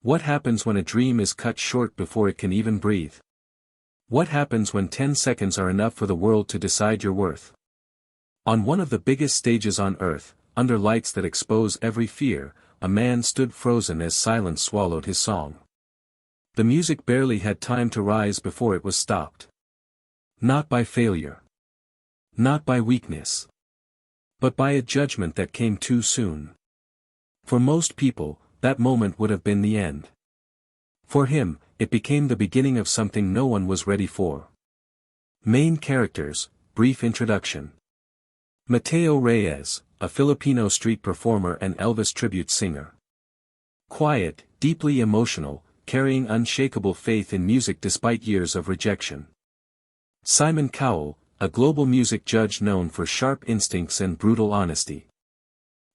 What happens when a dream is cut short before it can even breathe? What happens when 10 seconds are enough for the world to decide your worth? On one of the biggest stages on earth, under lights that expose every fear, a man stood frozen as silence swallowed his song. The music barely had time to rise before it was stopped. Not by failure. Not by weakness. But by a judgment that came too soon. For most people, that moment would have been the end. For him, it became the beginning of something no one was ready for. Main characters, brief introduction. Mateo Reyes, a Filipino street performer and Elvis tribute singer. Quiet, deeply emotional, carrying unshakable faith in music despite years of rejection. Simon Cowell, a global music judge known for sharp instincts and brutal honesty.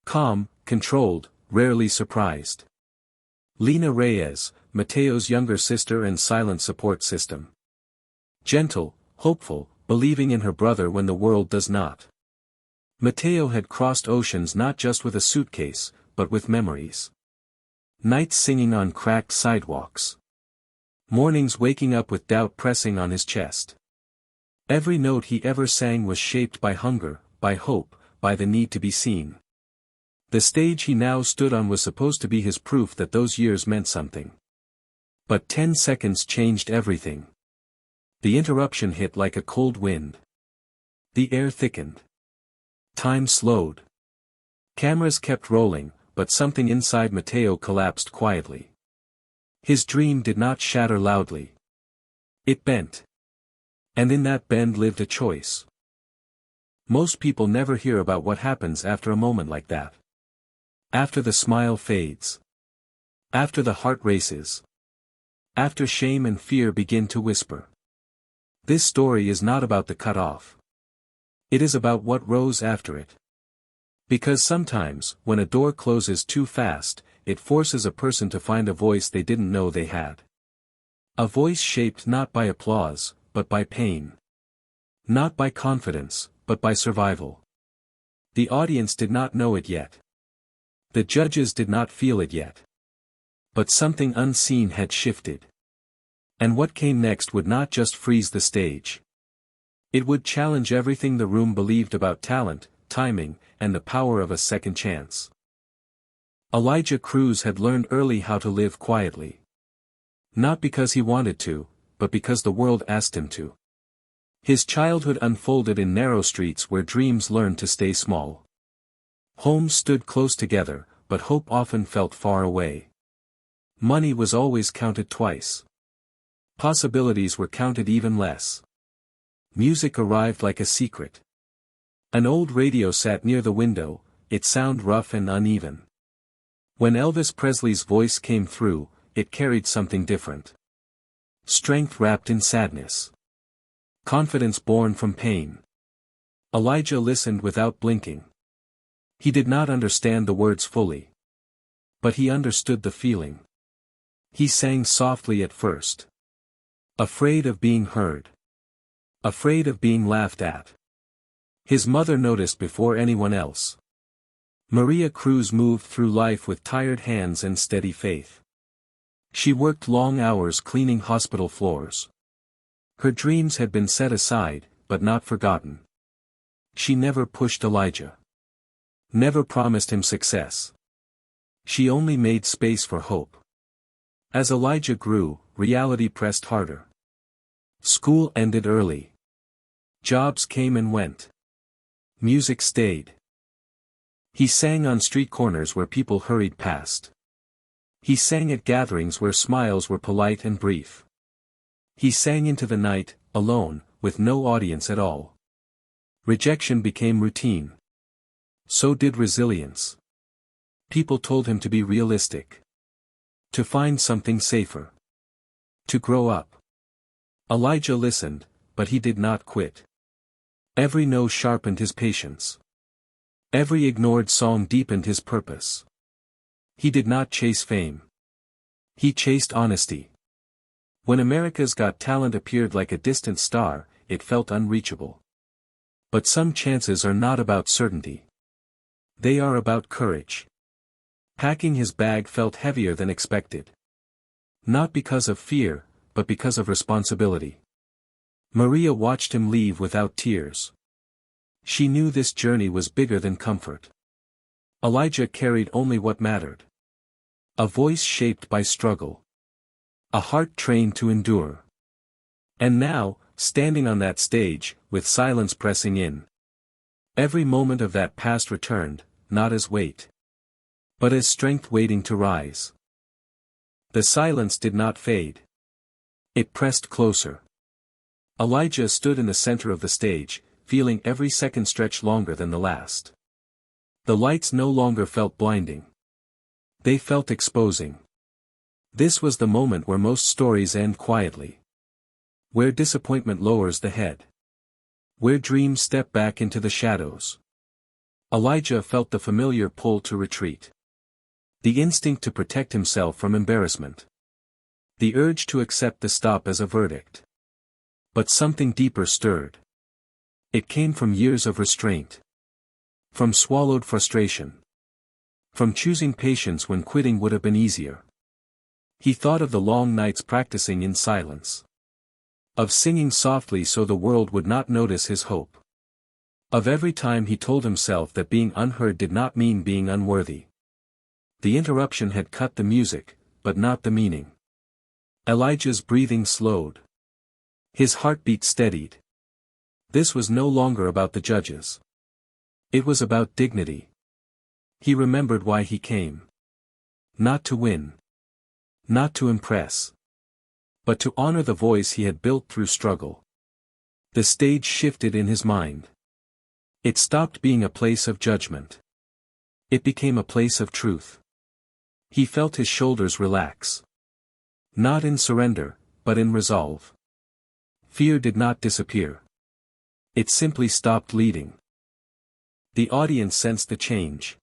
Calm, controlled, rarely surprised. Lena Reyes, Mateo's younger sister and silent support system. Gentle, hopeful, believing in her brother when the world does not. Mateo had crossed oceans not just with a suitcase, but with memories. Nights singing on cracked sidewalks. Mornings waking up with doubt pressing on his chest. Every note he ever sang was shaped by hunger, by hope, by the need to be seen. The stage he now stood on was supposed to be his proof that those years meant something. But 10 seconds changed everything. The interruption hit like a cold wind. The air thickened. Time slowed. Cameras kept rolling, but something inside Mateo collapsed quietly. His dream did not shatter loudly. It bent. And in that bend lived a choice. Most people never hear about what happens after a moment like that. After the smile fades. After the heart races. After shame and fear begin to whisper. This story is not about the cut-off. It is about what rose after it. Because sometimes, when a door closes too fast, it forces a person to find a voice they didn't know they had. A voice shaped not by applause, but by pain. Not by confidence, but by survival. The audience did not know it yet. The judges did not feel it yet. But something unseen had shifted. And what came next would not just freeze the stage. It would challenge everything the room believed about talent, timing, and the power of a second chance. Elijah Cruz had learned early how to live quietly. Not because he wanted to, but because the world asked him to. His childhood unfolded in narrow streets where dreams learned to stay small. Homes stood close together, but hope often felt far away. Money was always counted twice. Possibilities were counted even less. Music arrived like a secret. An old radio sat near the window, its sound rough and uneven. When Elvis Presley's voice came through, it carried something different. Strength wrapped in sadness. Confidence born from pain. Elijah listened without blinking. He did not understand the words fully. But he understood the feeling. He sang softly at first. Afraid of being heard. Afraid of being laughed at. His mother noticed before anyone else. Maria Cruz moved through life with tired hands and steady faith. She worked long hours cleaning hospital floors. Her dreams had been set aside, but not forgotten. She never pushed Elijah. Never promised him success. She only made space for hope. As Elijah grew, reality pressed harder. School ended early. Jobs came and went. Music stayed. He sang on street corners where people hurried past. He sang at gatherings where smiles were polite and brief. He sang into the night, alone, with no audience at all. Rejection became routine. So did resilience. People told him to be realistic. To find something safer. To grow up. Elijah listened, but he did not quit. Every no sharpened his patience. Every ignored song deepened his purpose. He did not chase fame. He chased honesty. When America's Got Talent appeared like a distant star, it felt unreachable. But some chances are not about certainty. They are about courage. Packing his bag felt heavier than expected. Not because of fear, but because of responsibility. Maria watched him leave without tears. She knew this journey was bigger than comfort. Elijah carried only what mattered. A voice shaped by struggle. A heart trained to endure. And now, standing on that stage, with silence pressing in. Every moment of that past returned, not as weight, but as strength waiting to rise. The silence did not fade. It pressed closer. Elijah stood in the center of the stage, feeling every second stretch longer than the last. The lights no longer felt blinding. They felt exposing. This was the moment where most stories end quietly. Where disappointment lowers the head. Where dreams step back into the shadows. Elijah felt the familiar pull to retreat. The instinct to protect himself from embarrassment. The urge to accept the stop as a verdict. But something deeper stirred. It came from years of restraint. From swallowed frustration. From choosing patience when quitting would have been easier. He thought of the long nights practicing in silence. Of singing softly so the world would not notice his hope. Of every time he told himself that being unheard did not mean being unworthy. The interruption had cut the music, but not the meaning. Elijah's breathing slowed. His heartbeat steadied. This was no longer about the judges. It was about dignity. He remembered why he came. Not to win. Not to impress. But to honor the voice he had built through struggle. The stage shifted in his mind. It stopped being a place of judgment. It became a place of truth. He felt his shoulders relax. Not in surrender, but in resolve. Fear did not disappear. It simply stopped leading. The audience sensed the change.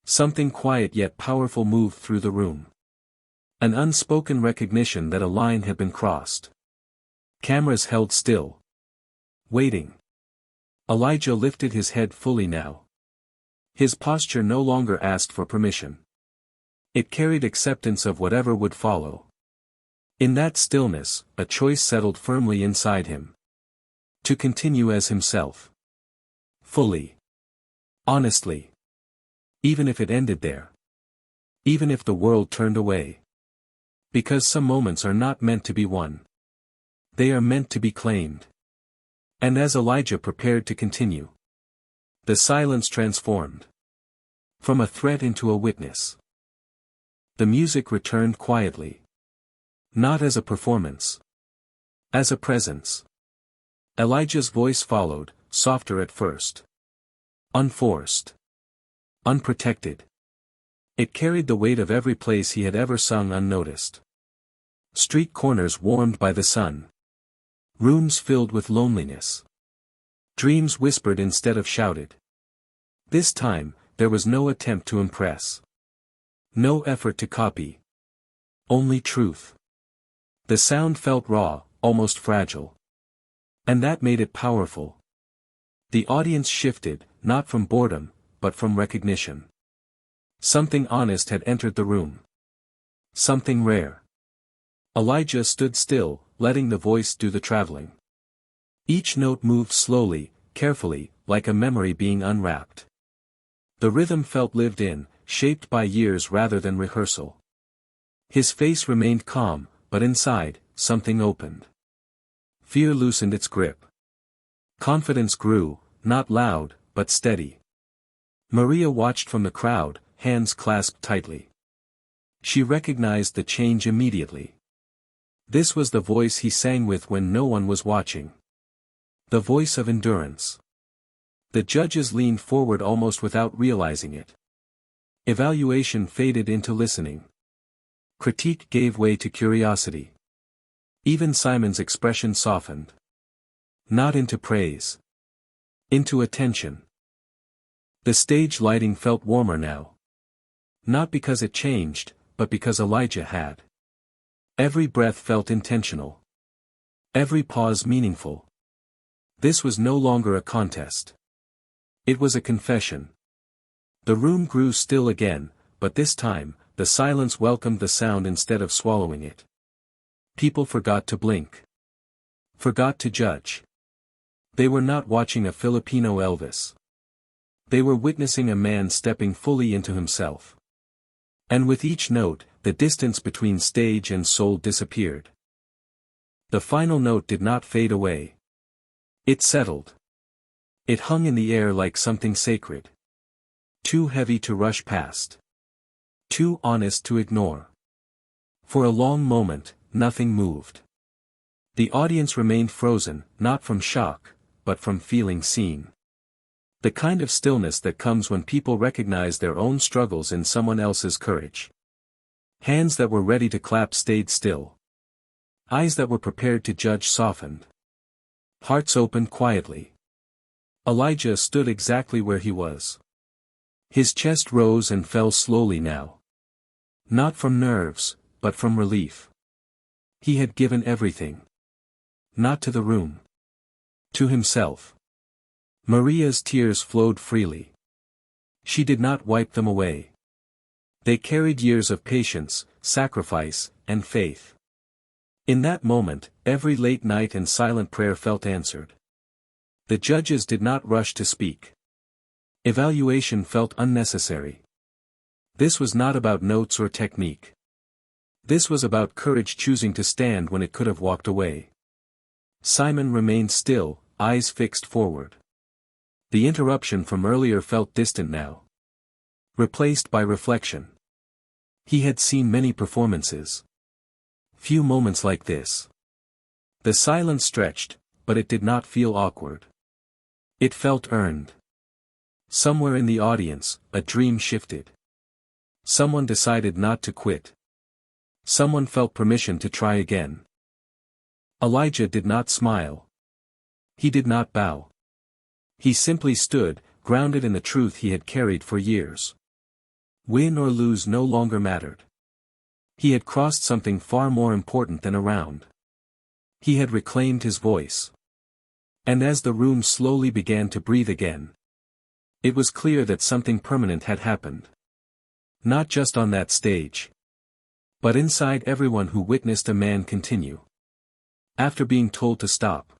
Something quiet yet powerful moved through the room. An unspoken recognition that a line had been crossed. Cameras held still. Waiting. Elijah lifted his head fully now. His posture no longer asked for permission. It carried acceptance of whatever would follow. In that stillness, a choice settled firmly inside him. To continue as himself. Fully. Honestly. Even if it ended there. Even if the world turned away. Because some moments are not meant to be won. They are meant to be claimed. And as Elijah prepared to continue, the silence transformed. From a threat into a witness. The music returned quietly. Not as a performance. As a presence. Elijah's voice followed, softer at first. Unforced. Unprotected. It carried the weight of every place he had ever sung unnoticed. Street corners warmed by the sun. Rooms filled with loneliness. Dreams whispered instead of shouted. This time, there was no attempt to impress. No effort to copy. Only truth. The sound felt raw, almost fragile. And that made it powerful. The audience shifted, not from boredom, but from recognition. Something honest had entered the room. Something rare. Elijah stood still, letting the voice do the traveling. Each note moved slowly, carefully, like a memory being unwrapped. The rhythm felt lived in, shaped by years rather than rehearsal. His face remained calm, but inside, something opened. Fear loosened its grip. Confidence grew, not loud, but steady. Maria watched from the crowd, hands clasped tightly. She recognized the change immediately. This was the voice he sang with when no one was watching. The voice of endurance. The judges leaned forward almost without realizing it. Evaluation faded into listening. Critique gave way to curiosity. Even Simon's expression softened. Not into praise. Into attention. The stage lighting felt warmer now. Not because it changed, but because Elijah had. Every breath felt intentional. Every pause meaningful. This was no longer a contest. It was a confession. The room grew still again, but this time, the silence welcomed the sound instead of swallowing it. People forgot to blink. Forgot to judge. They were not watching a Filipino Elvis. They were witnessing a man stepping fully into himself. And with each note, the distance between stage and soul disappeared. The final note did not fade away. It settled. It hung in the air like something sacred. Too heavy to rush past. Too honest to ignore. For a long moment, nothing moved. The audience remained frozen, not from shock, but from feeling seen. The kind of stillness that comes when people recognize their own struggles in someone else's courage. Hands that were ready to clap stayed still. Eyes that were prepared to judge softened. Hearts opened quietly. Elijah stood exactly where he was. His chest rose and fell slowly now. Not from nerves, but from relief. He had given everything. Not to the room. To himself. Maria's tears flowed freely. She did not wipe them away. They carried years of patience, sacrifice, and faith. In that moment, every late night and silent prayer felt answered. The judges did not rush to speak. Evaluation felt unnecessary. This was not about notes or technique. This was about courage choosing to stand when it could have walked away. Simon remained still, eyes fixed forward. The interruption from earlier felt distant now. Replaced by reflection. He had seen many performances. Few moments like this. The silence stretched, but it did not feel awkward. It felt earned. Somewhere in the audience, a dream shifted. Someone decided not to quit. Someone felt permission to try again. Elijah did not smile. He did not bow. He simply stood, grounded in the truth he had carried for years. Win or lose no longer mattered. He had crossed something far more important than a round. He had reclaimed his voice. And as the room slowly began to breathe again, it was clear that something permanent had happened. Not just on that stage, but inside everyone who witnessed a man continue. After being told to stop.